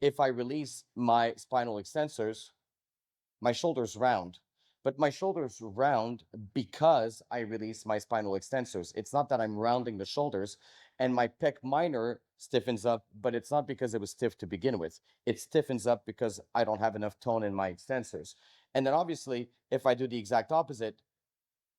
If I release my spinal extensors, my shoulder's round. But my shoulder's round because I release my spinal extensors. It's not that I'm rounding the shoulders and my pec minor stiffens up, but it's not because it was stiff to begin with. It stiffens up because I don't have enough tone in my extensors. And then obviously, if I do the exact opposite,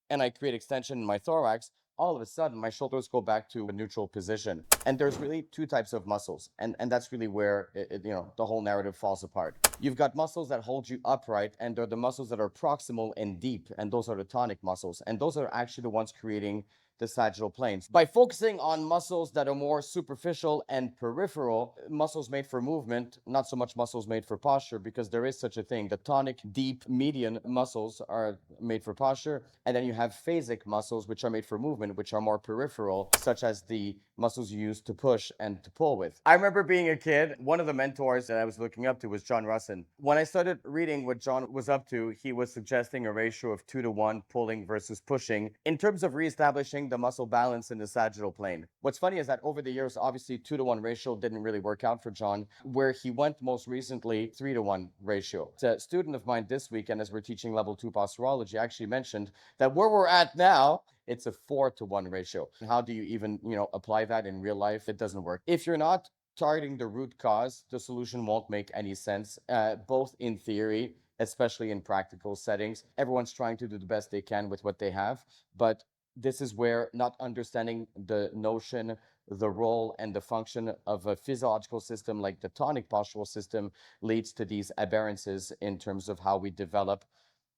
and I create extension in my thorax, all of a sudden my shoulders go back to a neutral position. And there's really two types of muscles. And that's really where the whole narrative falls apart. You've got muscles that hold you upright, and they're the muscles that are proximal and deep, and those are the tonic muscles. And those are actually the ones creating the sagittal planes. By focusing on muscles that are more superficial and peripheral, muscles made for movement, not so much muscles made for posture, because there is such a thing. The tonic, deep, median muscles are made for posture, and then you have phasic muscles, which are made for movement, which are more peripheral, such as the muscles you use to push and to pull with. I remember being a kid, one of the mentors that I was looking up to was John Russin. When I started reading what John was up to, he was suggesting a ratio of 2-to-1 pulling versus pushing in terms of reestablishing the muscle balance in the sagittal plane. What's funny is that over the years, obviously 2-to-1 ratio didn't really work out for John, where he went most recently 3-to-1 ratio. A student of mine this weekend, as we're teaching level 2 posturology, actually mentioned that where we're at now, it's a 4-to-1 ratio. How do you even, apply that in real life? It doesn't work. If you're not targeting the root cause, the solution won't make any sense, both in theory, especially in practical settings. Everyone's trying to do the best they can with what they have, but this is where not understanding the notion, the role, and the function of a physiological system like the tonic postural system leads to these aberrances in terms of how we develop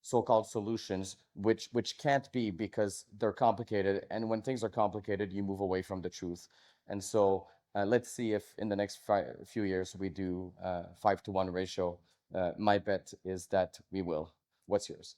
so-called solutions, which can't be because they're complicated. And when things are complicated, you move away from the truth. And so let's see if in the next few years we do 5-to-1 ratio. My bet is that we will. What's yours?